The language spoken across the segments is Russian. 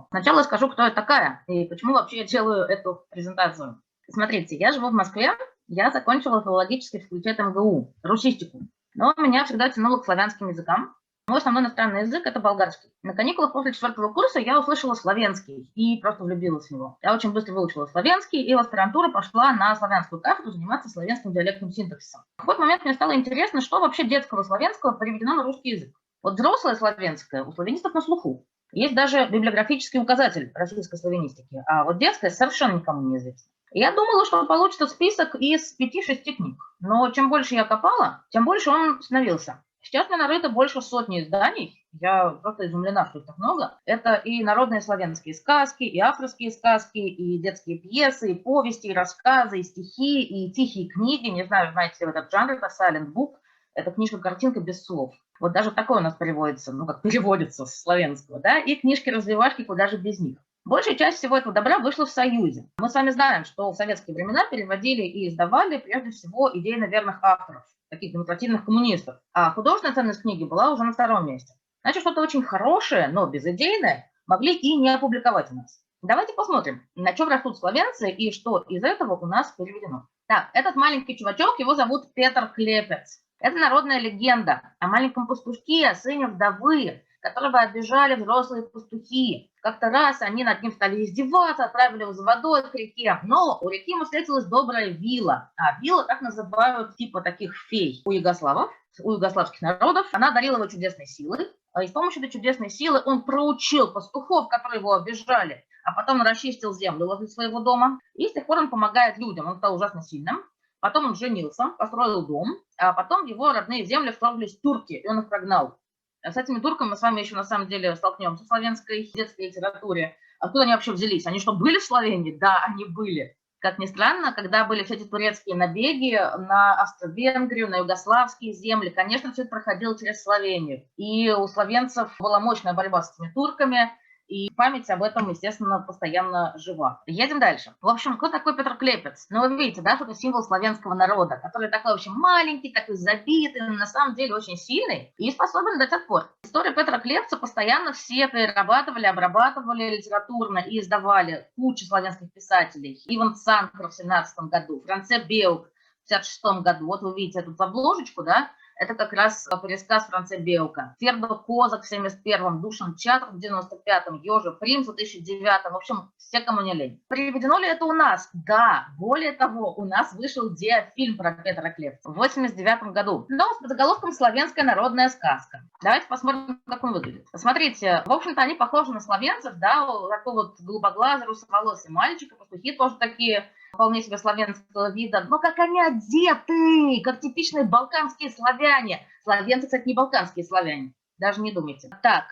Сначала скажу, кто я такая и почему вообще я делаю эту презентацию. Смотрите, я живу в Москве, я закончила филологический факультет МГУ, русистику. Но меня всегда тянуло к славянским языкам. Мой основной иностранный язык – это болгарский. На каникулах после 4-го курса я услышала славянский и просто влюбилась в него. Я очень быстро выучила славянский и в аспирантуру пошла на славянскую кафедру заниматься славянским диалектным синтаксисом. В какой-то момент мне стало интересно, что вообще детского славянского переведено на русский язык. Вот взрослое славянское у славянистов на слуху. Есть даже библиографический указатель российской славянистики, а вот детское совершенно никому не известно. Я думала, что получится список из 5-6 книг, но чем больше я копала, тем больше он становился. Сейчас мне нарыто больше сотни изданий, я просто изумлена, что их так много. Это и народные славянские сказки, и авторские сказки, и детские пьесы, и повести, и рассказы, и стихи, и тихие книги. Не знаю, знаете ли вы этот жанр, это silent book, это книжка-картинка без слов. Вот даже такое у нас переводится, ну как переводится с славянского, да, и книжки-развивашки, куда же без них. Большая часть всего этого добра вышла в Союзе. Мы с вами знаем, что в советские времена переводили и издавали прежде всего идейно верных авторов, таких демократичных коммунистов. А художественная ценность книги была уже на втором месте. Значит, что-то очень хорошее, но безидейное могли и не опубликовать у нас. Давайте посмотрим, на чем растут славянцы и что из этого у нас переведено. Так, этот маленький чувачок, его зовут Петр Клепец. Это народная легенда о маленьком пастушке, сыне вдовы, которого обижали взрослые пастухи. Как-то раз они над ним стали издеваться, отправили его за водой к реке, но у реки ему встретилась добрая вила. А вила так называют типа таких фей у югославов, у югославских народов. Она одарила его чудесной силой, и с помощью этой чудесной силы он проучил пастухов, которые его обижали, а потом расчистил землю возле своего дома. И с тех пор он помогает людям, он стал ужасно сильным. Потом он женился, построил дом, а потом в его родные земли вторглись турки, и он их прогнал. С этими турками мы с вами еще на самом деле столкнемся в славянской детской литературе. Откуда они вообще взялись? Они что, были в Словении? Да, они были. Как ни странно, когда были все эти турецкие набеги на Австро-Венгрию, на югославские земли, конечно, все это проходило через Словению. И у словенцев была мощная борьба с этими турками, и память об этом, естественно, постоянно жива. Едем дальше. В общем, кто такой Петр Клепец? Ну, вы видите, да, что это символ славянского народа, который такой, в общем, маленький, такой забитый, но на самом деле очень сильный и способен дать отпор. Историю Петра Клепца постоянно все перерабатывали, обрабатывали литературно и издавали кучу славянских писателей. Иван Цанкер в 17 году, Франце Беук в 56 году. Вот вы видите эту обложечку, да? Это как раз пересказ Франце Беука. Фердо Козак в 71-м, Душан Чатров в 95-м, Ёжев Римс в 2009-м. В общем, все, кому не лень. Переведено ли это у нас? Да. Более того, у нас вышел диафильм про Петра Клепца в 89 году. Но с подзаголовком «Славянская народная сказка». Давайте посмотрим, как он выглядит. Посмотрите, в общем-то, они похожи на славянцев, да, такой вот голубоглазый, русоволосый мальчик, и пастухи тоже такие вполне себе славянского вида, но как они одеты, как типичные балканские славяне. Славянцы, кстати, не балканские славяне, даже не думайте. Так,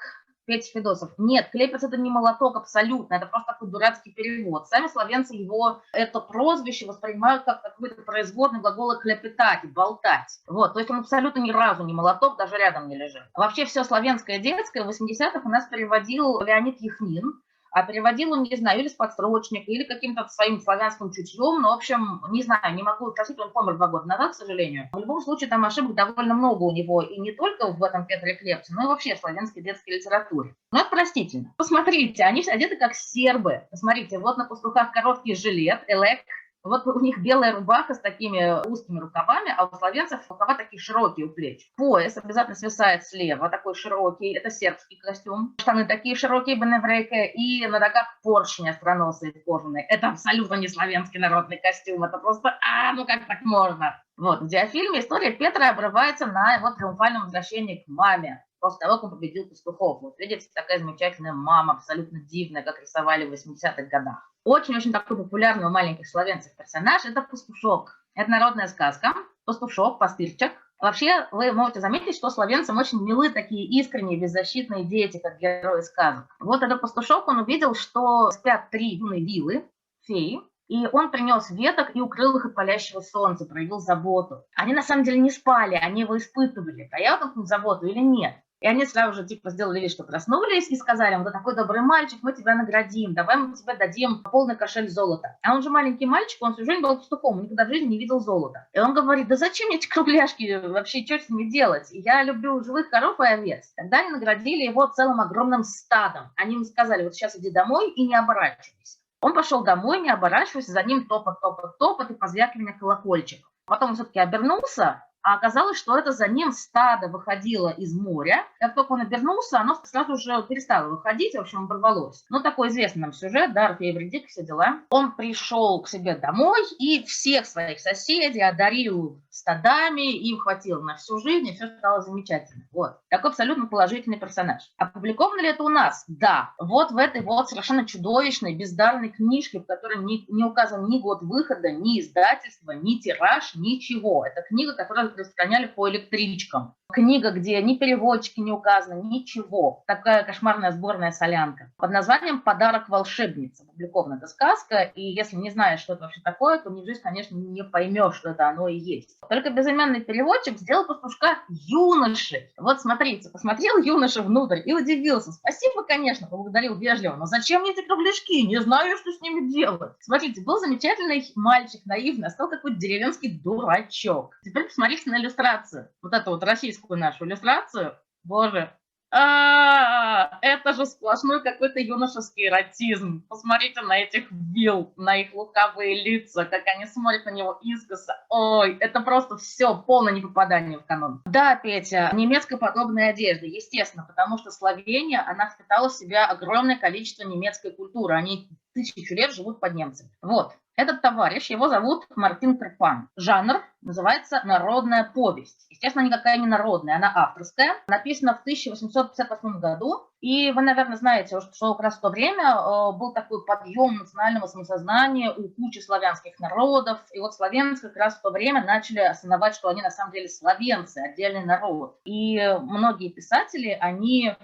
Петя Федосов. Нет, Клепец это не молоток абсолютно, это просто такой дурацкий перевод. Сами славянцы его, это прозвище воспринимают как какой-то производный глагола клепетать, болтать. Вот, то есть он абсолютно ни разу не молоток, даже рядом не лежит. Вообще все славянское детское в 80-х у нас переводил Леонид Яхнин, а переводил он, не знаю, или с подстрочника, или каким-то своим славянским чутьем, но, в общем, не знаю, не могу спросить, он помер 2 года назад, к сожалению. В любом случае, там ошибок довольно много у него, и не только в этом Петре Клепце, но и вообще в славянской детской литературе. Но это простительно. Посмотрите, они все одеты как сербы. Посмотрите, вот на пастухах короткий жилет, элек, вот у них белая рубаха с такими узкими рукавами, а у славянцев рукава такие широкие у плеч. Пояс обязательно свисает слева, такой широкий, это сербский костюм. Штаны такие широкие, беневрейка, и на ногах поршни остроносые кожаные. Это абсолютно не славянский народный костюм, это просто, ну как так можно? Вот, в диафильме история Петра обрывается на его триумфальном возвращении к маме, после того, как он победил пастухов. Вот видите, такая замечательная мама, абсолютно дивная, как рисовали в 80-х годах. Очень-очень такой популярный у маленьких славянцев персонаж – это пастушок. Это народная сказка. Пастушок, пастырчик. Вообще, вы можете заметить, что славянцам очень милы такие искренние, беззащитные дети, как герои сказок. Вот этот пастушок, он увидел, что спят 3 юные вилы, феи, и он принес веток и укрыл их от палящего солнца, проявил заботу. Они на самом деле не спали, они его испытывали, проявят он заботу или нет. И они сразу же типа сделали вид, что проснулись и сказали: вот такой добрый мальчик, мы тебя наградим, давай мы тебе дадим полный кошель золота. А он же маленький мальчик, он всю жизнь был пастухом, никогда в жизни не видел золота. И он говорит: да зачем мне эти кругляшки вообще, что с ними делать? Я люблю живых коров и овец. Тогда они наградили его целым огромным стадом. Они ему сказали: вот сейчас иди домой и не оборачивайся. Он пошел домой, не оборачиваясь, за ним топот, топот, топот и позвякивание колокольчиков. Потом он все-таки обернулся, а оказалось, что это за ним стадо выходило из моря. Как только он обернулся, оно сразу же перестало выходить, в общем, оборвалось. Ну, такой известный нам сюжет, да, Орфей и Эвридика, все дела. Он пришел к себе домой и всех своих соседей одарил стадами, им хватило на всю жизнь, и все стало замечательно. Вот. Такой абсолютно положительный персонаж. Опубликовано ли это у нас? Да. Вот в этой вот совершенно чудовищной, бездарной книжке, в которой не указан ни год выхода, ни издательство, ни тираж, ничего. Это книга, которую распространяли по электричкам. Книга, где ни переводчики не указаны, ничего. Такая кошмарная сборная солянка. Под названием «Подарок волшебницы». Опубликована эта сказка, и если не знаешь, что это вообще такое, то ни в жизнь, конечно, не поймешь, что это оно и есть. Только безымянный переводчик сделал пастушка юношей. Вот смотрите, посмотрел юноша внутрь и удивился. Спасибо, конечно, поблагодарил вежливо, но зачем мне эти кругляшки? Не знаю, что с ними делать. Смотрите, был замечательный мальчик, наивный, а стал какой-то деревенский дурачок. Теперь посмотрите на иллюстрацию. Вот эту вот российскую нашу иллюстрацию. Боже, это же сплошной какой-то юношеский эротизм. Посмотрите на этих вилл, на их лукавые лица, как они смотрят на него искоса. Ой, это просто все полное непопадание в канон. Да, Петя, немецкоподобная одежда, естественно, потому что Словения, она впитала в себя огромное количество немецкой культуры. Они 1000 лет живут под немцами. Вот. Этот товарищ, его зовут Мартин Карпан. Жанр называется «Народная повесть». Естественно, никакая не народная, она авторская. Написана в 1858 году. И вы, наверное, знаете, что как раз в то время был такой подъем национального самосознания у кучи славянских народов. И вот славянцы как раз в то время начали осознавать, что они на самом деле славянцы, отдельный народ. И многие писатели, они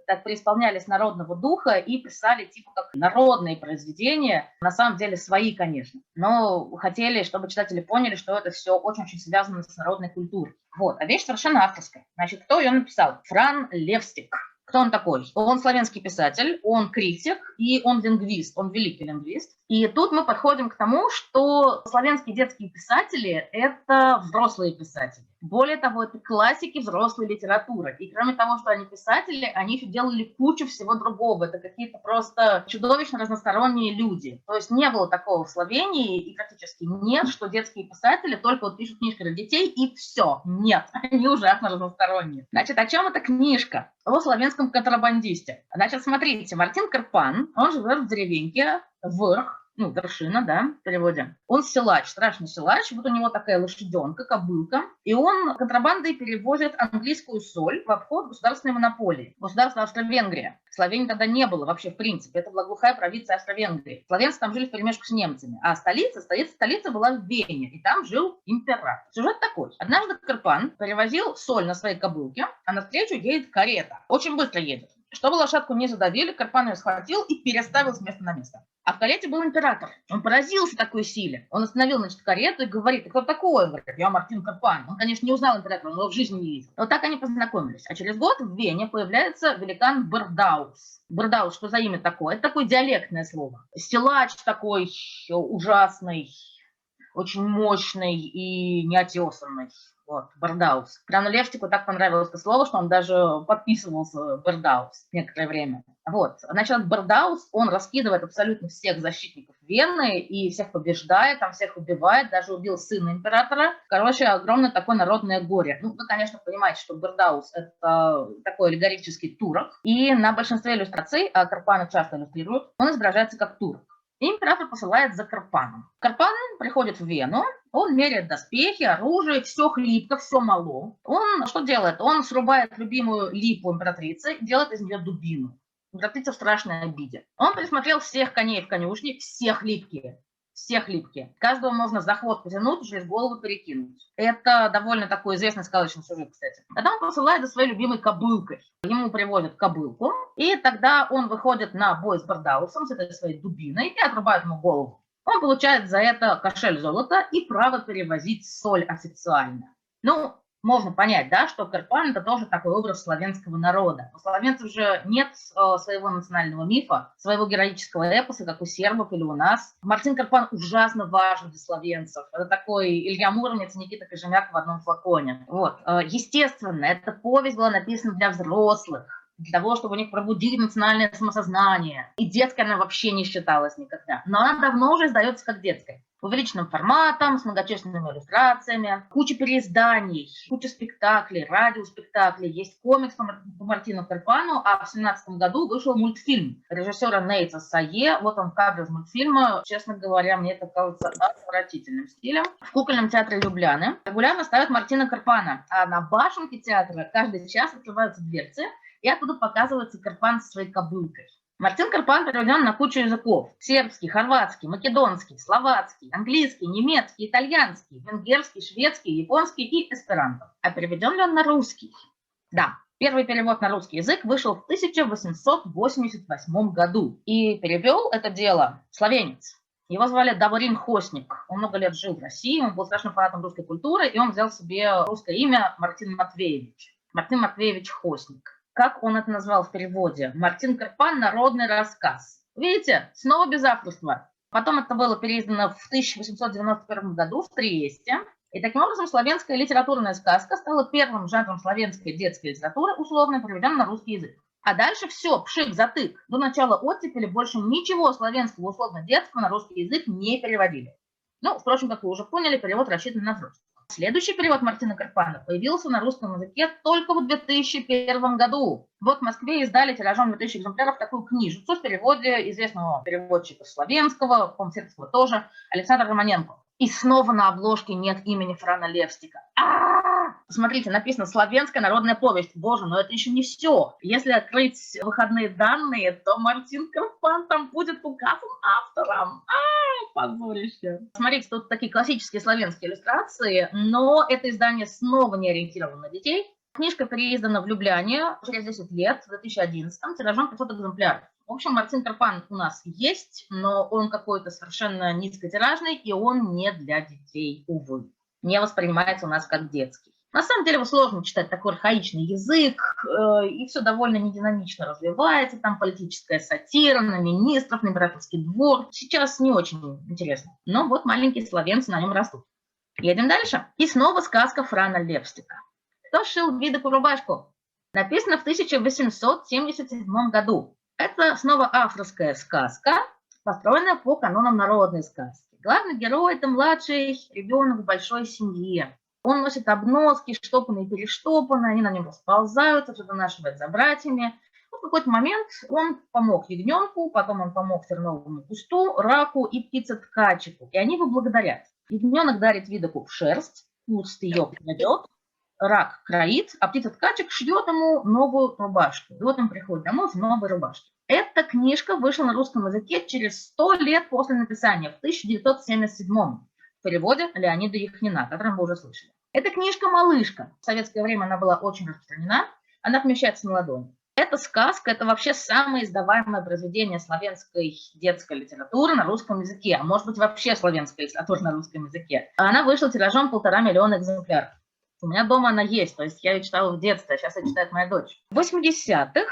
так преисполнялись народного духа и писали типа как народные произведения, на самом деле свои, конечно, но хотели, чтобы читатели поняли, что это все очень-очень связано с народной культурой. Вот, а вещь совершенно авторская. Значит, кто ее написал? Фран Левстик. Кто он такой? Он славянский писатель, он критик и он лингвист, он великий лингвист. И тут мы подходим к тому, что славянские детские писатели – это взрослые писатели. Более того, это классики взрослой литературы. И кроме того, что они писатели, они еще делали кучу всего другого. Это какие-то просто чудовищно разносторонние люди. То есть не было такого в Словении, и практически нет, что детские писатели только вот пишут книжки для детей, и все. Нет, они ужасно разносторонние. Значит, о чем эта книжка? О славянском контрабандисте. Значит, смотрите, Мартин Карпан, он живет в деревеньке Вырх, ну, вершина, да, в переводе. Он силач, страшный силач, вот у него такая лошаденка, кобылка, и он контрабандой перевозит английскую соль в обход государственной монополии. Государство Австро-Венгрия. Словении тогда не было вообще в принципе, это была глухая провинция Австро-Венгрии. Словенцы там жили вперемешку с немцами, а столица была в Вене, и там жил император. Сюжет такой. Однажды Карпан перевозил соль на своей кобылке, а навстречу едет карета. Очень быстро едет. Чтобы лошадку не задавили, Карпан ее схватил и переставил с места на место. А в карете был император. Он поразился такой силе. Он остановил, значит, карету и говорит: кто такой? Он говорит: я Мартин Карпан. Он, конечно, не узнал императора, он его в жизни не видел. Вот так они познакомились. А через год в Вене появляется великан Бердаус. Бердаус, что за имя такое? Это такое диалектное слово. Силач такой ужасный, очень мощный и неотесанный. Вот, Бердаус. Крану Левстику так понравилось это слово, что он даже подписывался Бердаус некоторое время. Вот, значит, Бердаус, он раскидывает абсолютно всех защитников Вены и всех побеждает, там всех убивает, даже убил сына императора. Короче, огромное такое народное горе. Ну, вы, конечно, понимаете, что Бердаус – это такой аллегорический турок. И на большинстве иллюстраций, а Карпана часто иллюстрируют, он изображается как турок. И император посылает за Карпаном. Карпан приходит в Вену, он меряет доспехи, оружие, все хлипко, все мало. Он что делает? Он срубает любимую липу императрицы и делает из нее дубину. Императрица в страшной обиде. Он присмотрел всех коней в конюшне, все хлипкие. Все хлипкие. Каждого можно за хвост потянуть, через голову перекинуть. Это довольно такой известный сказочный сюжет, кстати. А там он посылает за своей любимой кобылкой. Ему привозят кобылку, и тогда он выходит на бой с Бердаусом, с этой своей дубиной, и отрубает ему голову. Он получает за это кошель золота и право перевозить соль официально. Ну, можно понять, да, что Карпан – это тоже такой образ славянского народа. У славянцев же нет своего национального мифа, своего героического эпоса, как у сербов или у нас. Мартин Карпан ужасно важен для славянцев. Это такой Илья Муромец и Никита Кожемяк в одном флаконе. Вот. Естественно, эта повесть была написана для взрослых, для того, чтобы у них пробудить национальное самосознание. И детской она вообще не считалась никогда. Но она давно уже издается как детская. Увеличенным форматом, с многочисленными иллюстрациями, куча переизданий, куча спектаклей, радиоспектаклей. Есть комикс по Мартину Карпану, а в 2017 году вышел мультфильм режиссера Нейта Сае. Вот он в кадре из мультфильма. Честно говоря, мне это кажется отвратительным стилем. В кукольном театре Любляны регулярно ставят Мартина Карпана, а на башенке театра каждый час открываются дверцы, и оттуда показывается Карпан со своей кобылкой. Мартин Карпан переведен на кучу языков. Сербский, хорватский, македонский, словацкий, английский, немецкий, итальянский, венгерский, шведский, японский и эсперанто. А переведен ли он на русский? Да. Первый перевод на русский язык вышел в 1888 году. И перевел это дело словенец. Его звали Даворин Хосник. Он много лет жил в России, он был страшным фанатом русской культуры, и он взял себе русское имя Мартин Матвеевич. Мартин Матвеевич Хосник. Как он это назвал в переводе? Мартин Карпан «Народный рассказ». Видите, снова без авторства. Потом это было переиздано в 1891 году в Триесте. И таким образом славянская литературная сказка стала первым жанром славянской детской литературы, условно переведенной на русский язык. А дальше все, пшик-затык. До начала оттепели больше ничего славянского условно-детского на русский язык не переводили. Ну, впрочем, как вы уже поняли, перевод рассчитан на взрослых. Следующий перевод Мартина Карпана появился на русском языке только в 2001 году. Вот в Москве издали тиражом 2000 экземпляров такую книжицу в переводе известного переводчика славянского, по-моему, сербского тоже, Александра Романенко. И снова на обложке нет имени Франа Левстика. Смотрите, написано «Славянская народная повесть». Боже, но это еще не все. Если открыть выходные данные, то Мартин Карпан там будет указан автором. Позорище. Смотрите, тут такие классические славянские иллюстрации, но это издание снова не ориентировано на детей. Книжка переиздана в Любляне через 10 лет, в 2011, тиражом 500 экземпляров. В общем, Мартин Карпан у нас есть, но он какой-то совершенно низкотиражный, и он не для детей, увы. Не воспринимается у нас как детский. На самом деле его сложно читать, такой архаичный язык, и все довольно нединамично развивается, там политическая сатира на министров, на императорский двор. Сейчас не очень интересно, но вот маленькие словенцы на нем растут. Едем дальше. И снова сказка Франа Левстика. Кто шил Видоку рубашку? Написано в 1877 году. Это снова авторская сказка, построенная по канонам народной сказки. Главный герой – это младший ребенок в большой семье. Он носит обноски, штопанные и перештопанные, они на нем расползаются, все донашивает за братьями. В какой-то момент он помог ягненку, потом он помог терновому кусту, раку и птице-ткачику, и они его благодарят. Ягненок дарит Видоку шерсть, куст ее кладет, рак кроит, а птица-ткачик шьет ему новую рубашку. И вот он приходит домой в новой рубашке. Эта книжка вышла на русском языке через 100 лет после написания, в 1977 в переводе Леонида Яхнина, о котором вы уже слышали. Эта книжка «Малышка». В советское время она была очень распространена, она помещается на ладони. Эта сказка – это вообще самое издаваемое произведение славянской детской литературы на русском языке, а может быть вообще славянская литература на русском языке. Она вышла тиражом 1,5 миллиона экземпляров. У меня дома она есть, то есть я ее читала в детстве, а сейчас ее читает моя дочь. В 80-х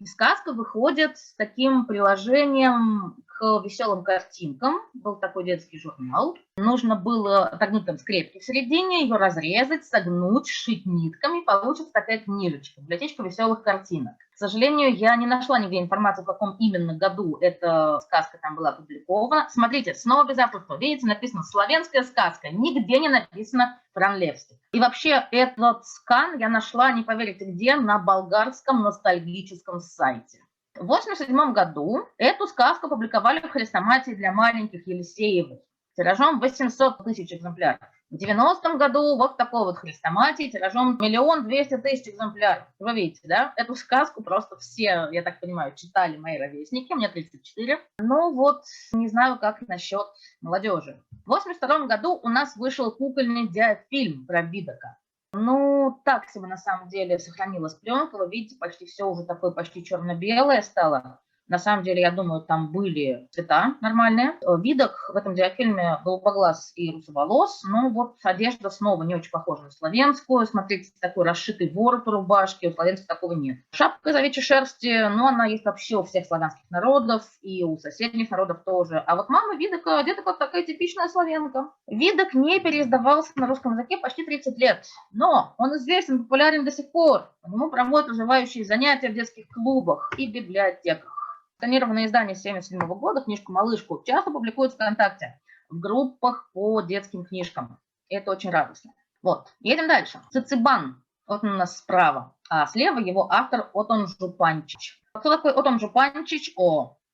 сказка выходит с таким приложением к веселым картинкам. Был такой детский журнал. Нужно было отогнуть там скрепки в середине, ее разрезать, согнуть, сшить нитками. Получится такая книжечка, библиотечка веселых картинок. К сожалению, я не нашла нигде информацию, в каком именно году эта сказка там была опубликована. Смотрите, снова без авторства. Видите, написано «Славянская сказка». Нигде не написано Фран Левстик. И вообще этот скан я нашла, не поверите где, на болгарском ностальгическом сайте. В 1987 году эту сказку публиковали в хрестоматии для маленьких Елисеевых тиражом 800 тысяч экземпляров. В 90-м году вот такой вот хрестоматии тиражом 1 200 000 экземпляров. Вы видите, да? Эту сказку просто все, я так понимаю, читали мои ровесники, мне 34. Ну вот, не знаю, как насчет молодежи. В 1982 году у нас вышел кукольный фильм про Видока. Ну, так себе на самом деле сохранилась пленка. Вы видите, почти все уже такое почти черно-белое стало. На самом деле, я думаю, там были цвета нормальные. Видок в этом диафильме голубоглаз и русоволос. Но вот одежда снова не очень похожа на славянскую. Смотрите, такой расшитый ворот у рубашки. У славянских такого нет. Шапка из овечьей шерсти, но она есть вообще у всех славянских народов и у соседних народов тоже. А вот мама Видока одета как такая типичная славянка. Видок не переиздавался на русском языке почти 30 лет. Но он известен, популярен до сих пор. По нему проводят развивающие занятия в детских клубах и библиотеках. Сканированное издание 1977 года, книжку «Малышку», часто публикуют ВКонтакте в группах по детским книжкам. Это очень радостно. Вот, едем дальше. Цицибан. Вот он у нас справа. А слева его автор Отон Жупанчич. Кто такой Отон Жупанчич?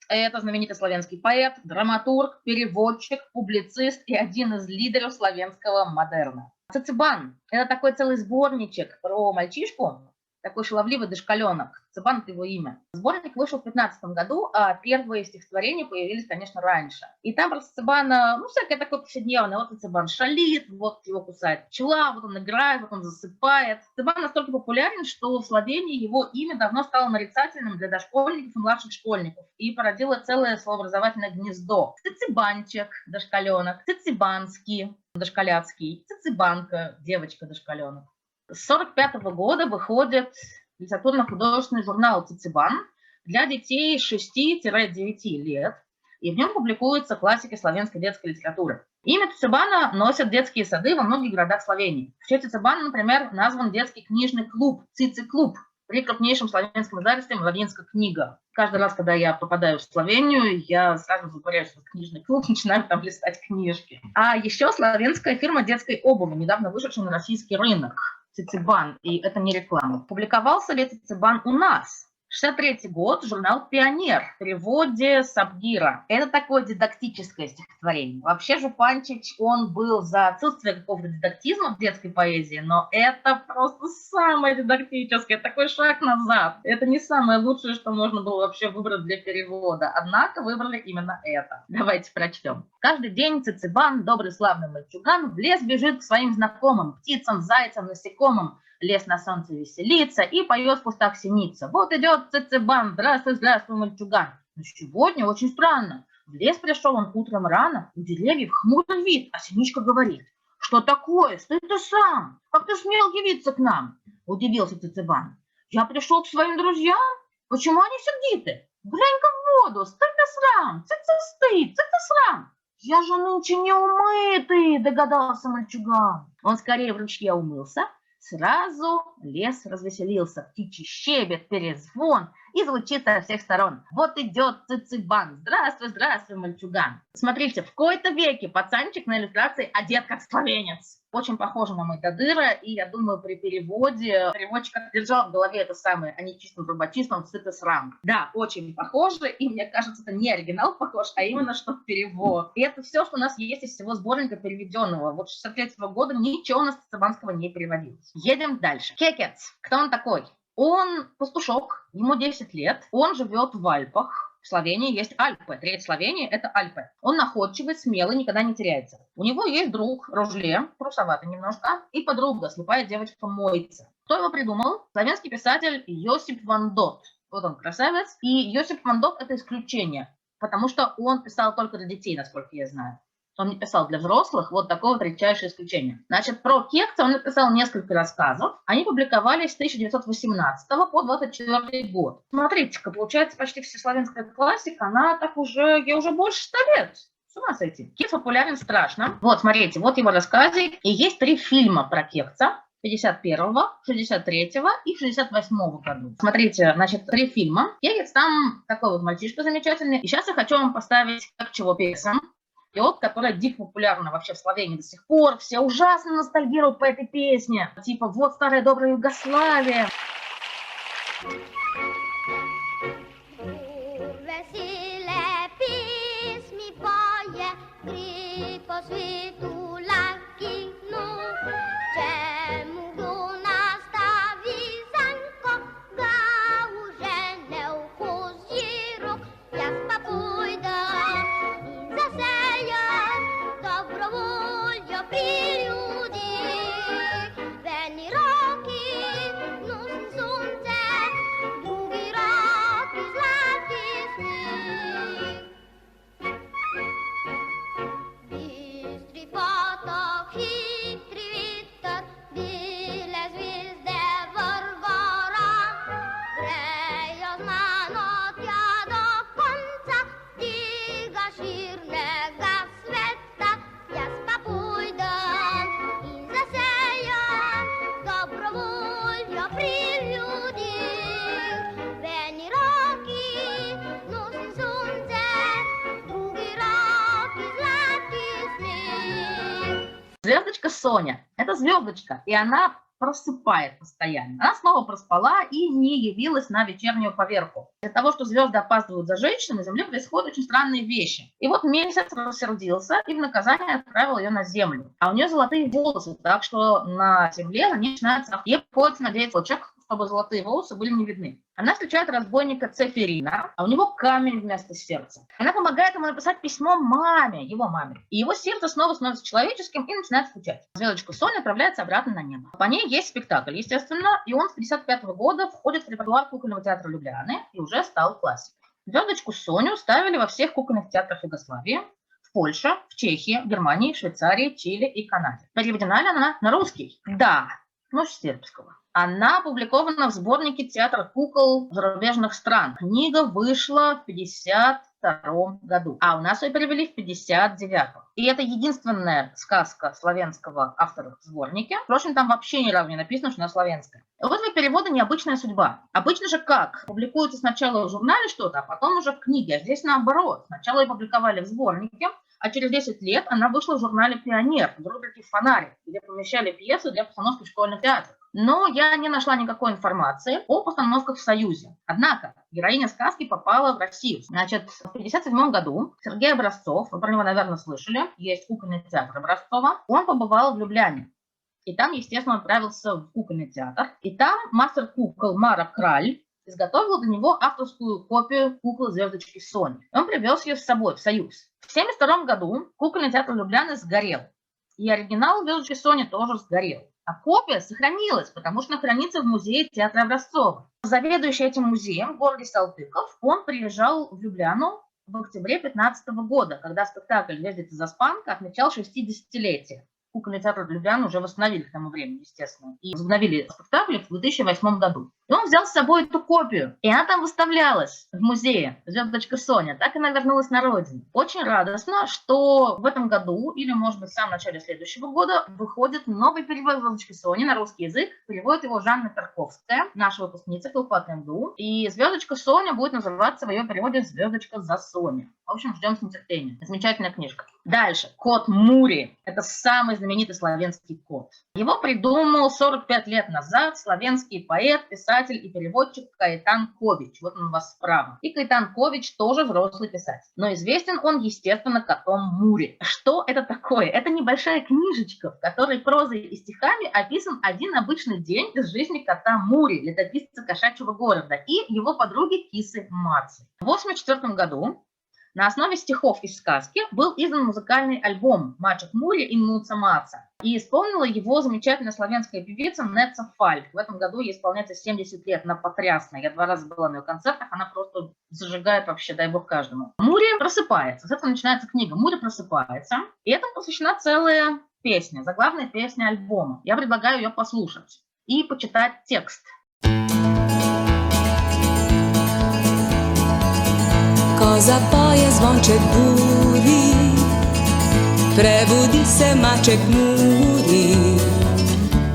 Это знаменитый славянский поэт, драматург, переводчик, публицист и один из лидеров славянского модерна. Цицибан – это такой целый сборничек про мальчишку, такой шаловливый дошкаленок. Цицибан – это его имя. Сборник вышел в 2015 году, а первые стихотворения появились, конечно, раньше. И там про Цицибана, всякое такое повседневное. Вот Цицибан шалит, вот его кусает пчела, вот он играет, вот он засыпает. Цицибан настолько популярен, что в Словении его имя давно стало нарицательным для дошкольников и младших школьников. И породило целое словообразовательное гнездо. Цицибанчик, дошкаленок, цицибанский, дошколяцкий, цицибанка, девочка-дошкаленок. С 1945 года выходит литературно-художественный журнал «Цицибан» для детей 6-9 лет, и в нем публикуются классики славянской детской литературы. Имя Цицибана носят детские сады во многих городах Словении. В честь Цицибана, например, назван детский книжный клуб «Цици-клуб» при крупнейшем славянском издательстве «Младенская книга». Каждый раз, когда я попадаю в Словению, я сразу загоряюсь в книжный клуб, начинаю там листать книжки. А еще славянская фирма детской обуви, недавно вышедшая на российский рынок. Цицибан, и это не реклама. Публиковался ли Цицибан у нас? 1963 год, журнал «Пионер» в переводе Сабгира. Это такое дидактическое стихотворение. Вообще Жупанчич, он был за отсутствие какого-то дидактизма в детской поэзии, но это просто самое дидактическое, такой шаг назад. Это не самое лучшее, что можно было вообще выбрать для перевода, однако выбрали именно это. Давайте прочтем. Каждый день Цицибан, добрый славный мальчуган, в лес бежит к своим знакомым, птицам, зайцам, насекомым. Лес на солнце веселится и поет в кустах синица. Вот идет Цицибан, здравствуй, здравствуй, мальчуган. Но сегодня очень странно. В лес пришел он утром рано, у деревьев хмурый вид, а синичка говорит: что такое? Стой ты сам, как ты смел явиться к нам? Удивился Цицибан. Я пришел к своим друзьям. Почему они сердиты? Глянь-ка в воду, стыд и срам, стыд и срам. Я же нынче не умытый, догадался мальчуган. Он скорее в ручье умылся. Сразу лес развеселился, птичий щебет, перезвон и звучит со всех сторон. Вот идет Цицибан. Здравствуй, здравствуй, мальчуган. Смотрите, в кои-то веке пацанчик на иллюстрации одет как словенец. Очень похоже на Мойдодыра, и я думаю, при переводе переводчик держал в голове это самое, а не чистым трубочистом стыд и срам. Да, очень похоже, и мне кажется, это не оригинал похож, а именно что перевод. И это все, что у нас есть из всего сборника переведенного. Вот с 1963 года ничего у нас цицибанского не переводилось. Едем дальше. Кекец. Кто он такой? Он пастушок, ему 10 лет, он живет в Альпах. В Словении есть Альпы. Треть Словении – это Альпы. Он находчивый, смелый, никогда не теряется. У него есть друг Рожле, трусоватый немножко, и подруга, слепая девочка Мойца. Кто его придумал? Славянский писатель Йосип ван Дот. Вот он, красавец. И Йосип ван Дот – это исключение, потому что он писал только для детей, насколько я знаю. Он не писал для взрослых, вот такое вот редчайшее исключение. Значит, про Кекца он написал несколько рассказов. Они публиковались с 1918 по 24 год. Смотрите-ка, получается, почти всеславянская классика, она так уже, ей уже больше 100 лет. С ума сойти. Кекц популярен страшно. Вот, смотрите, вот его рассказы. И есть 3 фильма про Кекца. 51-го, 63-го и 68-го году. Смотрите, значит, 3 фильма. Кекец там такой вот мальчишка замечательный. И сейчас я хочу вам поставить «Как чего песен». Которая дико популярна вообще в Словении до сих пор. Все ужасно ностальгируют по этой песне. Типа, вот старая добрая Югославия. Звездочка Соня – это звездочка, и она просыпает постоянно. Она снова проспала и не явилась на вечернюю поверку. Из-за того, что звезды опаздывают за женщиной, на Земле происходят очень странные вещи. И вот месяц рассердился и в наказание отправил ее на Землю. А у нее золотые волосы, так что на Земле на ней начинается... Ей приходится надеть лучок, чтобы золотые волосы были не видны. Она встречает разбойника Цефирина, а у него камень вместо сердца. Она помогает ему написать письмо маме, его маме. И его сердце снова становится человеческим и начинает скучать. Звездочка Соня отправляется обратно на небо. По ней есть спектакль, естественно, и он с 1955 года входит в репертуар кукольного театра Любляны и уже стал классикой. Звездочку Соню ставили во всех кукольных театрах Югославии, в Польше, в Чехии, в Германии, Швейцарии, Чили и Канаде. Переведена ли она на русский? Да, но с сербского. Она опубликована в сборнике «Театр кукол зарубежных стран». Книга вышла в 1952 году, а у нас ее перевели в 1959. И это единственная сказка славянского автора в сборнике. Впрочем, там вообще ни разу не написано, что она славянская. Вот в перевода «Необычная судьба». Обычно же как? Публикуется сначала в журнале что-то, а потом уже в книге. А здесь наоборот. Сначала ее публиковали в сборнике, а через 10 лет она вышла в журнале «Пионер» в рубрике «Фонарик», где помещали пьесы для постановки в школьных театрах. Но я не нашла никакой информации о постановках в Союзе. Однако героиня сказки попала в Россию. Значит, в 1957 году Сергей Образцов, вы про него, наверное, слышали, есть кукольный театр Образцова, он побывал в Любляне. И там, естественно, отправился в кукольный театр. И там мастер кукол Мара Краль изготовила для него авторскую копию куклы звездочки Сони. Он привез ее с собой в Союз. В 1972 году кукольный театр Любляны сгорел. И оригинал звездочки Сони тоже сгорел. А копия сохранилась, потому что она хранится в музее театра Образцова. Заведующий этим музеем в городе Салтыков, он приезжал в Любляну в октябре 2015 года, когда спектакль «Лестница Заспанка» отмечал 60-летие. Кукольный театр Любляны уже восстановили к тому времени, естественно. И возобновили спектакль в 2008 году. И он взял с собой эту копию. И она там выставлялась в музее «Звездочка Соня». Так она вернулась на родину. Очень радостно, что в этом году, или, может быть, в самом начале следующего года, выходит новый перевод «Звездочки Сони» на русский язык. Переводит его Жанна Перковская, наша выпускница филфака МГУ. И «Звездочка Соня» будет называться в ее переводе «Звездочка за Соню». В общем, ждем с нетерпением. Замечательная книжка. Дальше. Кот Мури. Это самый знаменитый славянский кот. Его придумал 45 лет назад славянский поэт, писатель и переводчик Каэтан Кович. Вот он у вас справа. И Каэтан Кович тоже взрослый писатель. Но известен он, естественно, котом Мури. Что это такое? Это небольшая книжечка, в которой прозой и стихами описан один обычный день из жизни кота Мури, летописца кошачьего города, и его подруги кисы Мацы. В 1984 году на основе стихов из сказки был издан музыкальный альбом «Мачек Мури и Нуца Маца». И исполнила его замечательная славянская певица Неца Фальк. В этом году ей исполняется 70 лет, она потрясная. Я 2 раза была на ее концертах, она просто зажигает вообще, дай бог каждому. Мури просыпается. С этого начинается книга. Мури просыпается. И этому посвящена целая песня, заглавная песня альбома. Я предлагаю ее послушать и почитать текст. Cosa poje zvonček buri, prebudi se maček Muri.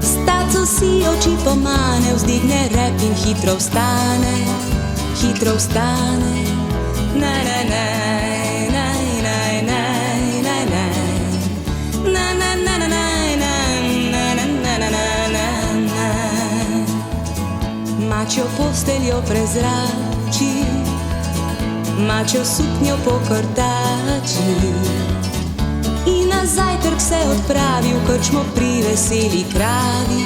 Staco si oči pomane, vzdigne rep in hitro vstane, na na na na na na na na na na na na na na na. Mačjo posteljo prezrači, mačjo suknjo pokrtači in na zajtrk se odpravi v krčmo pri veseli kravi,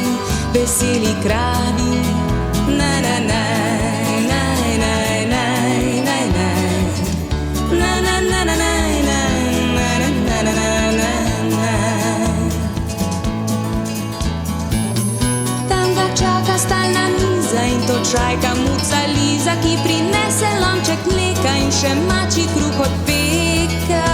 na na na na na na na na na na na na na na. Tam ga čaka stalna miza in to čajka muca Liza, ki prinese lonček mleka in še mačji kruh od peka.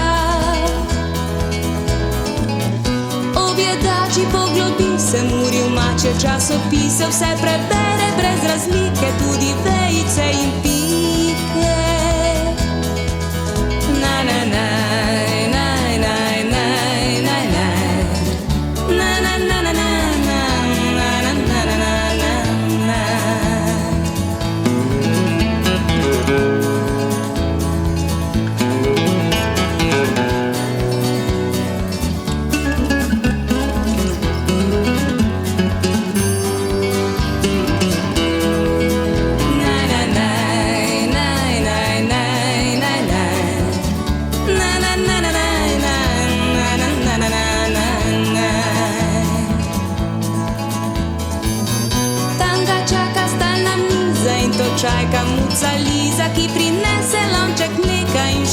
Objedači poglobi se Muri v mačje časopise, vse prebere brez razlike, tudi vejice in pike. Na na na na na na na na na na na na na na na na na.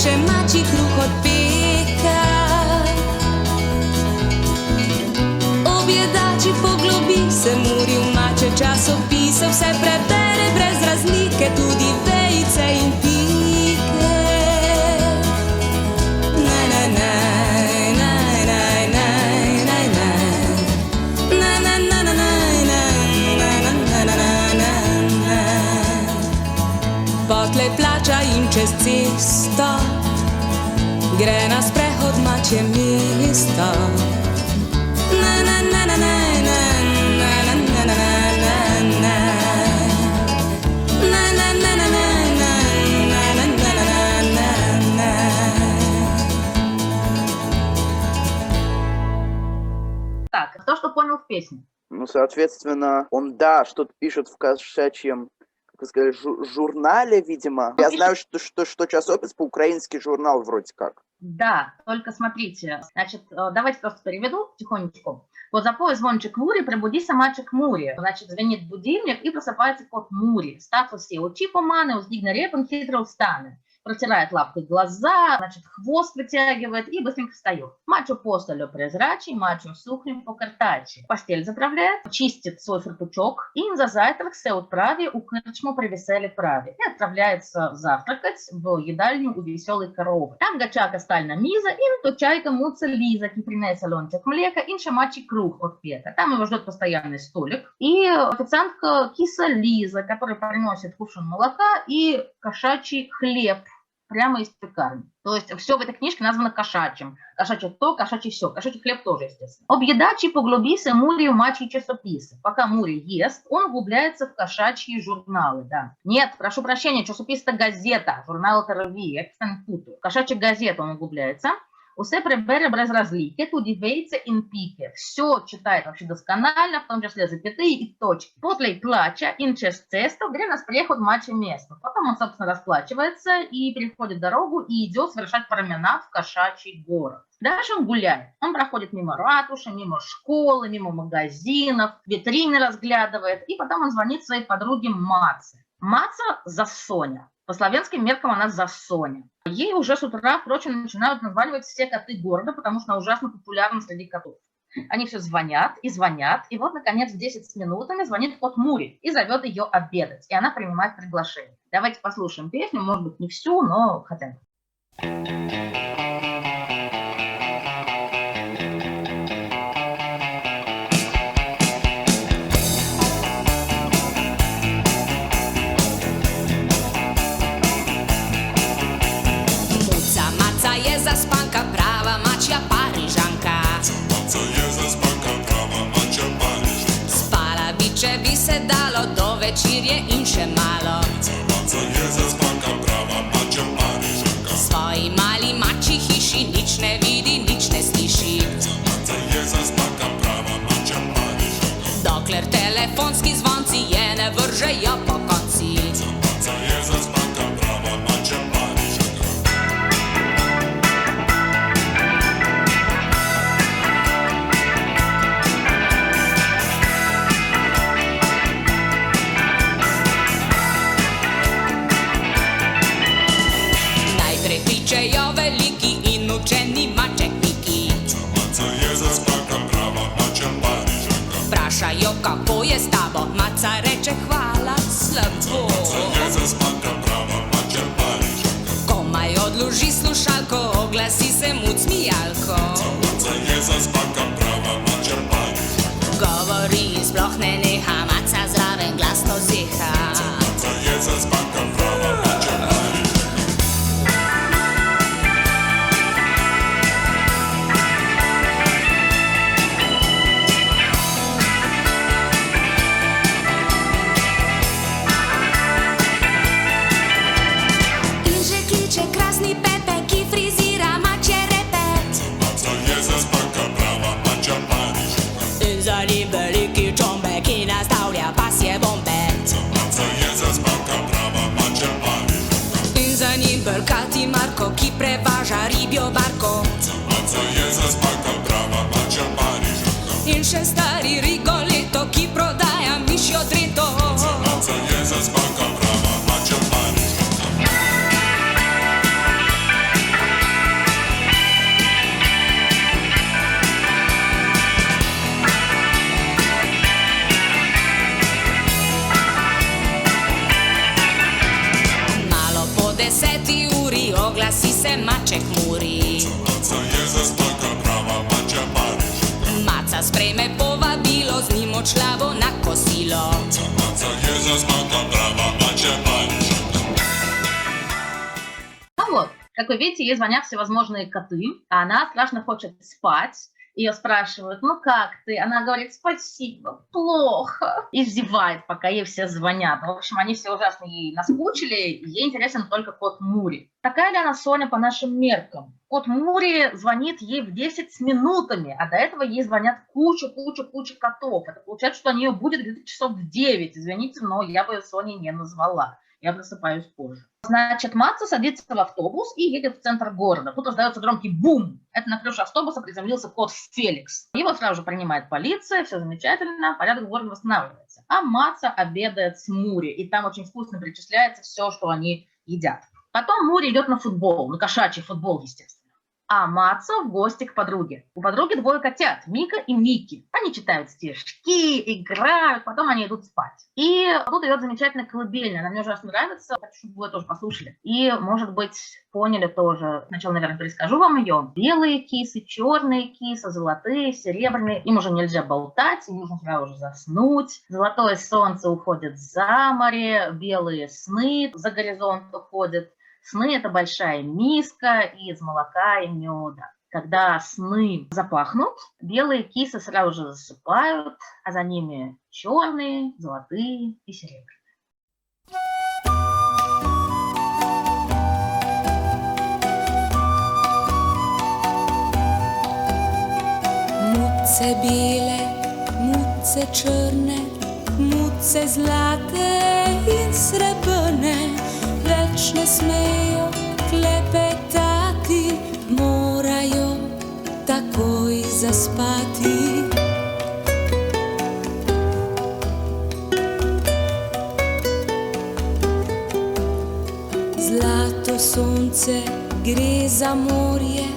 še mačji kruh od peka. Objedači poglobi se muri v mače časopise, vse prebere brez razlike, tudi vejice in pike. Naj, naj, naj, naj, naj, naj, naj, naj. Naj, naj, naj, naj, naj, naj, naj, naj, naj, naj. Potlej plača in čez cesto gre na sprehod mačje mesto. Na, na, na, na, na, na, na, na, na, na, na, na. Na, na, na, na, na, na, na, na, na, na, na. Так, кто что понял в песне? Ну, соответственно, он, да, что-то пишет в кошачьем, как вы сказали, журнале, видимо. Я знаю, что часопис по-украински журнал вроде как. Да, только смотрите, значит, давайте просто переведу тихонечку. По запою звончик Мури, пробудися мачек Мури. Значит, звенит будильник и просыпается кот Мури. Став все очи поманы, уздигна репом, хитро встане. Протирает лапкой глаза, значит, хвост вытягивает и быстренько встает. Мачо постелю презрачи, мачо сухнем по картачи. Постель заправляет, чистит свой фартучок и за завтрак се отправи у кырчму при веселе праве. И отправляется завтракать в едальню у веселой коровы. Там гачака стальна миза, и то чайка муца Лиза, ки принесе лончик млека, инша мачи круг от пека. Там его ждет постоянный столик. И официантка киса Лиза, которая приносит кувшин молока и кошачий хлеб прямо из пекарни. То есть все в этой книжке названо кошачьим. Кошачье то, кошачье все. Кошачий хлеб тоже, естественно. Объедачи поглубися Мури в мачьи часописы. Пока Мури ест, он углубляется в кошачьи журналы. Да. Нет, прошу прощения, часопис это газета. Журнал это ревью. Я постоянно путаю. Кошачья газета он углубляется. Усе прибере без разлики, туди вейце ин пике. Все читает вообще досконально, в том числе запятые и точки. После плача ин чест цесто, где нас приехал маче место. Потом он, собственно, расплачивается и переходит дорогу и идет совершать променад в кошачий город. Дальше он гуляет. Он проходит мимо ратуши, мимо школы, мимо магазинов, витрины разглядывает. И потом он звонит своей подруге Маце. Маца за Соня. По славянским меркам она за Соня. Ей уже с утра, впрочем, начинают названивать все коты города, потому что она ужасно популярна среди котов. Они все звонят, и вот, наконец, в 10 с минутами звонит кот Мури и зовет ее обедать, и она принимает приглашение. Давайте послушаем песню, может быть, не всю, но хотя бы. Zaspanka, prawa mačja Parižanka. Maca je zaspanka, prava mačja Parižanka. Spala bi, če bi se dalo, do večerje in še malo. Maca je zaspanka, prava mačja Parižanka. Svoji mali mačji hiši nič ne vidi, nič ne sliši. Maca je zaspanka, prava mačja Parižanka. Dokler telefonski zvonci je ne vržejo po konci. Maca je zaspanka, prava mačja Parižanka. Kličejo veliki in učeni maček Piki. Maca je zaspanka, prava mačja Parižanka. Vprašajo, kako je s tabo, Maca reče hvala, slabo. Maca je zaspanka, prava mačja Parižanka. Komaj odloži slušalko, oglasi se muc mijalko. Maca je zaspanka, prava mačja Parižanka. Govori in sploh ne neha, Maca zraven glasno zeha. Maca je zaspanka, prava mačja Parižanka. Krasni Pepe, ki frizira mačje repe. Maca je zaspanka, prava mačja Parižanka. In za njim veliki čombe, ki nastavlja pasje bombe. Maca je zaspanka, prava mačja Parižanka. In za njim brkati Marko, ki prevaža ribjo barko. Maca je zaspanka, prava mačja Parižanka. In še stari Rigoletto, ki prodaja mišjo dreto. Maca je zaspanka, prava mačja Parižanka. močlavo na kosilo. Maca je za zmaka prava, mače panček. Ну вот, как вы видите, ей звонят всевозможные коты, а она страшно хочет спать. Ее спрашивают, ну как ты? Она говорит, спасибо, плохо. И зевает, пока ей все звонят. В общем, они все ужасно ей наскучили, ей интересен только кот Мури. Такая ли она Соня по нашим меркам? Кот Мури звонит ей в 10 с минутами, а до этого ей звонят куча котов. Это получается, что у нее будет где-то часов в 9. Извините, но я бы ее Соней не назвала. Я просыпаюсь позже. Значит, Маца садится в автобус и едет в центр города. Тут раздается громкий бум. Это на крыше автобуса приземлился кот Феликс. Его сразу же принимает полиция, все замечательно, порядок в городе восстанавливается. А Маца обедает с Мури, и там очень вкусно перечисляется все, что они едят. Потом Мури идет на футбол, на кошачий футбол, естественно. А Маца в гости к подруге. У подруги двое котят, Мика и Микки. Они читают стишки, играют, потом они идут спать. И тут идет замечательная колыбельная, она мне ужасно нравится, хочу, чтобы вы тоже послушали. И, может быть, поняли тоже. Сначала, наверное, перескажу вам ее. Белые кисы, черные кисы, золотые, серебряные. Им уже нельзя болтать, им нужно сразу уже заснуть. Золотое солнце уходит за море, белые сны за горизонт уходят. Сны – это большая миска из молока и меда. Когда сны запахнут, белые кисы сразу же засыпают, а за ними черные, золотые и серебряные. Muce bile, muce črne, muce zlate in srebrne, več ne smejo klepetati, morajo takoj zaspati. Zlato sonce gre za morje,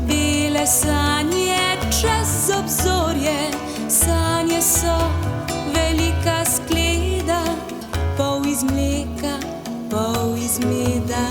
bele sanje čez obzorje, sanje so velika skleda, pol iz mleka, pol iz meda.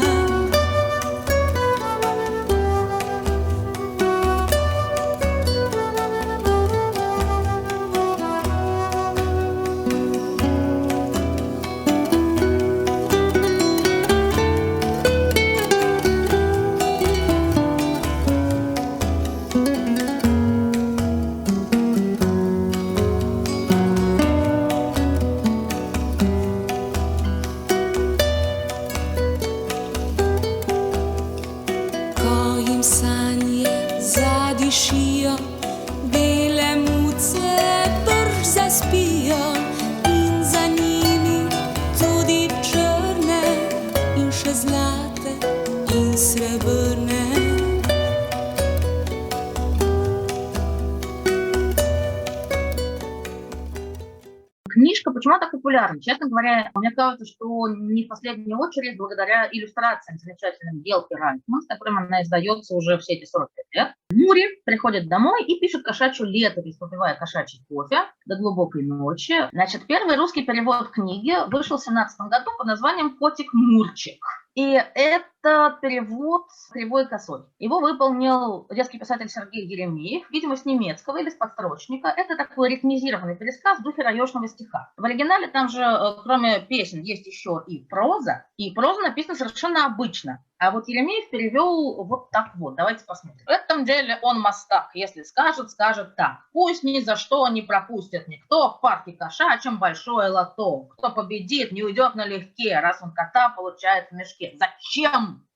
Zadišijo, bele muce brž zaspijo in za njimi tudi črne in še zlate in srebrne. Книжка почему так популярна? Честно говоря, мне кажется, что не в последнюю очередь благодаря иллюстрациям замечательным Гелки Райтман, с которым она издается уже все эти 45 лет. Мури приходит домой и пишет кошачью летопись, попивая кошачий кофе до глубокой ночи. Значит, первый русский перевод книги вышел в 2017 году под названием «Котик Мурчик». И это перевод кривой косой. Его выполнил детский писатель Сергей Еремеев, видимо, с немецкого или с подстрочника. Это такой ритмизированный пересказ в духе раёшного стиха. В оригинале там же, кроме песен, есть еще и проза написана совершенно обычно. А вот Еремеев перевел вот так вот. Давайте посмотрим. В этом деле он мастак. Если скажет, скажет так. Пусть ни за что не пропустит никто в парке кошачьем большое лото. Кто победит, не уйдет налегке, раз он кота получает в мешке. Зачем?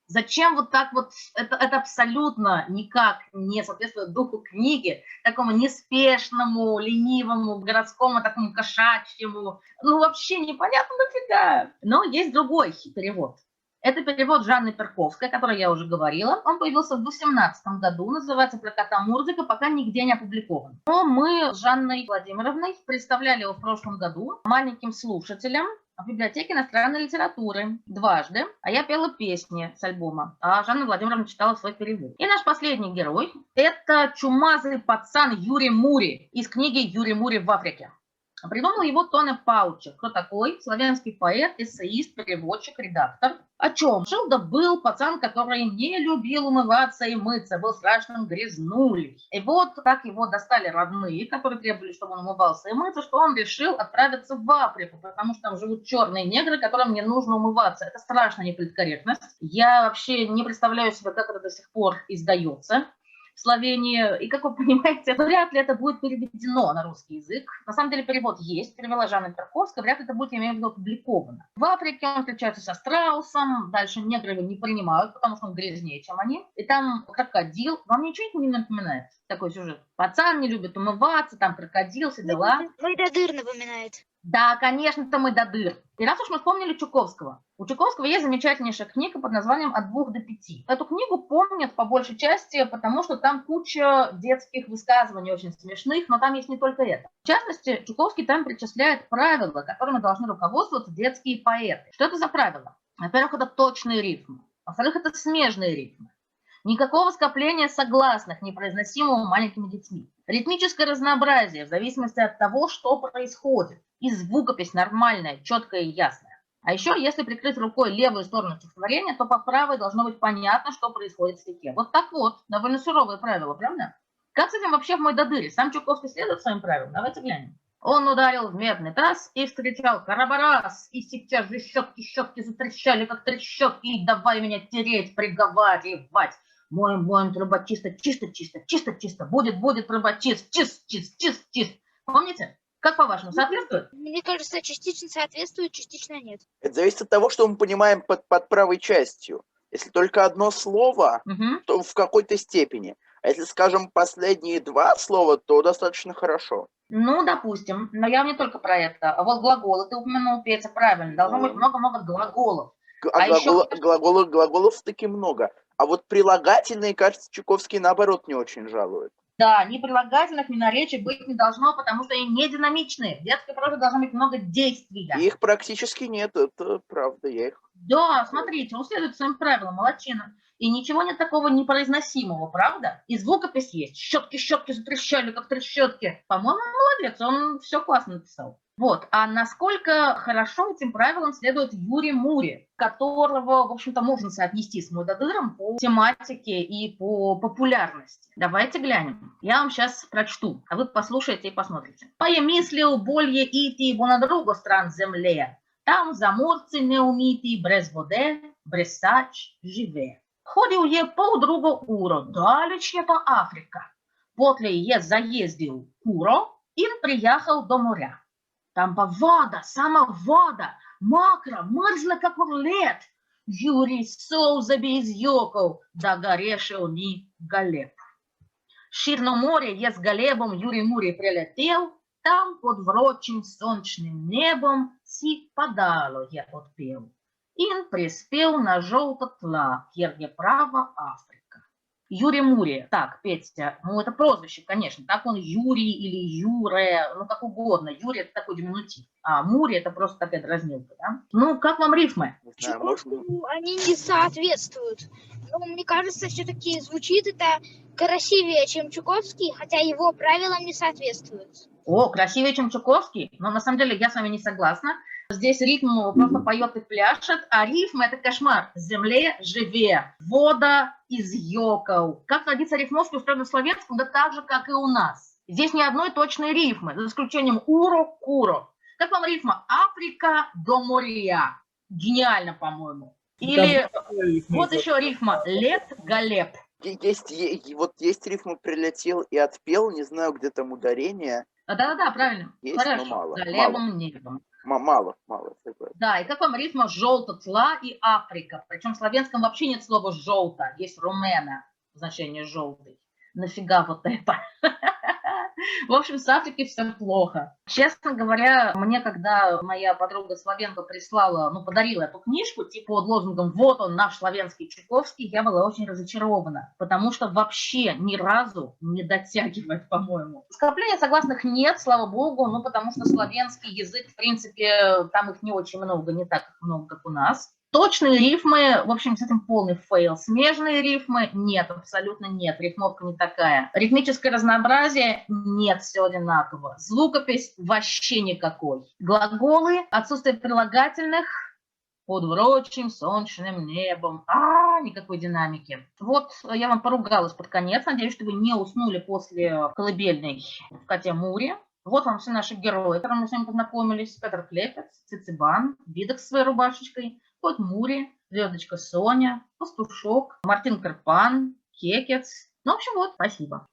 Зачем вот так вот? Это абсолютно никак не соответствует духу книги, такому неспешному, ленивому, городскому, такому кошачьему. Ну, вообще непонятно нафига. Но есть другой перевод. Это перевод Жанны Перковской, о которой я уже говорила. Он появился в 2018 году, называется «Про кота Мурзика», пока нигде не опубликован. Но мы с Жанной Владимировной представляли его в прошлом году маленьким слушателям в библиотеке иностранной литературы дважды, а я пела песни с альбома, а Жанна Владимировна читала свой перевод. И наш последний герой – это чумазый пацан Юрий Мури из книги «Юрий Мури в Африке». Придумал его Тоне Паучек. Кто такой? Славянский поэт, эссеист, переводчик, редактор. О чем? Жил да был пацан, который не любил умываться и мыться, был страшным грязнулей. И вот так его достали родные, которые требовали, чтобы он умывался и мыться, что он решил отправиться в Африку, потому что там живут черные негры, которым не нужно умываться. Это страшная неполиткорректность. Я вообще не представляю себе, как это до сих пор издается в Словении. И, как вы понимаете, вряд ли это будет переведено на русский язык. На самом деле перевод есть, перевела Жанна Тарковская, вряд ли это будет, я имею в виду, опубликовано. В Африке он встречается со страусом, дальше негры его не принимают, потому что он грязнее, чем они. И там крокодил. Вам ничего не напоминает такой сюжет? Пацан не любит умываться, там крокодил, все дела. Мойдодыр напоминает. Да, конечно, это Мойдодыр. И раз уж мы вспомнили Чуковского. У Чуковского есть замечательнейшая книга под названием «От 2 до 5». Эту книгу помнят по большей части, потому что там куча детских высказываний очень смешных, но там есть не только это. В частности, Чуковский там перечисляет правила, которыми должны руководствоваться детские поэты. Что это за правила? Во-первых, это точные рифмы. Во-вторых, это смежные рифмы. Никакого скопления согласных, непроизносимого маленькими детьми. Ритмическое разнообразие в зависимости от того, что происходит. И звукопись нормальная, четкая и ясная. А еще, если прикрыть рукой левую сторону стихотворения, то по правой должно быть понятно, что происходит в стихе. Вот так вот, довольно суровые правила, правда? Как с этим вообще в Мойдодыре? Сам Чуковский следует своим правилам? Давайте глянем. Он ударил в медный таз и вскричал «Карабарас!» И сейчас же щетки затрещали, как трещотки, и давай меня тереть, приговаривать. Моем, труба чисто, будет труба чист. Помните? Как по-вашему, соответствует? Мне кажется, частично соответствует, частично нет. Это зависит от того, что мы понимаем под правой частью. Если только одно слово, то в какой-то степени. А если, скажем, последние два слова, то достаточно хорошо. Ну, допустим. Но я не только про это. А вот глаголы ты упомянул, Петя, правильно. Должно быть много-много глаголов. Глаголов таки много. А вот прилагательные, кажется, Чуковский наоборот не очень жалует. Да, ни прилагательных, ни наречий быть не должно, потому что они не динамичные. В детской прозе должно быть много действия. Их практически нет, это правда, я их... Да, смотрите, он следует своим правилам, молодчина. И ничего нет такого непроизносимого, правда? И звукопись есть. Щетки затрещали, как трещотки. По-моему, молодец, он все классно написал. Вот, а насколько хорошо этим правилам следует Юрий Мури, которого, в общем-то, можно соотнести с Мойдодыром по тематике и по популярности. Давайте глянем. Я вам сейчас прочту, а вы послушайте и посмотрите. «Поемислил больє іти, бо на другу стран земле. Там заморці неуміті, брез воде, бресач живе. Ходив є полдруго уро, далеч є та Африка. Потле є заїздив куро, він приїхав до моря. Там вода, сама вода, мокра, мерзла, как лед. Юрий Соуза без йоков, да горешил ни галеб. Ширно море е с галебом Юрий Мури прилетел, там под врочим солнечным небом си подало я отпел. Ин приспел на желто тла, где право Африка. Юрий Мури. Так, Петя, ну это прозвище, конечно. Так он Юрий или Юре, ну как угодно. Юрий это такой диминутив. А Мури это просто такая дразнилка, да? Ну, как вам рифмы? Чуковскому они не соответствуют. Но мне кажется, все-таки звучит это красивее, чем Чуковский, хотя его правилам не соответствуют. О, красивее, чем Чуковский? Но на самом деле я с вами не согласна. Здесь ритм просто поет и пляшет, а рифм это кошмар. Земле живе, вода из йоков. Как традиция рифмовки устроена в славянском, да так же, как и у нас. Здесь ни одной точной рифмы, за исключением уро-куро. Как вам рифма? Африка до моря. Гениально, по-моему. Или вот еще рифма лет-галеп. Есть рифма «прилетел» и «отпел», не знаю, где там ударение. Да-да-да, правильно. Есть, хорошо. но мало. Галебом, небом. Мало. Да, и как вам рифма «желто тла» и «Африка». Причем в славянском вообще нет слова «желто», есть «румена», значение «желтый». Нафига вот это? В общем, с Африкой все плохо. Честно говоря, мне, когда моя подруга славянка прислала, подарила эту книжку, типа под лозунгом «Вот он, наш славянский Чуковский», я была очень разочарована, потому что вообще ни разу не дотягивает, по-моему. Скопления согласных нет, слава богу, потому что славянский язык, в принципе, там их не очень много, не так много, как у нас. Точные рифмы, в общем, с этим полный фейл. Смежные рифмы нет, абсолютно нет. Рифмовка не такая. Ритмическое разнообразие нет, все одинаково. Звукопись вообще никакой. Глаголы, отсутствие прилагательных под врочим солнечным небом. Никакой динамики. Вот я вам поругалась под конец. Надеюсь, что вы не уснули после колыбельной в коте Муре. Вот вам все наши герои, с которыми мы с вами познакомились. Петр Клепец, Цицибан, Видок с своей рубашечкой, кот Мури, звездочка Соня, Пастушок, Мартин Карпан, Кекец. Ну, в общем, вот, спасибо.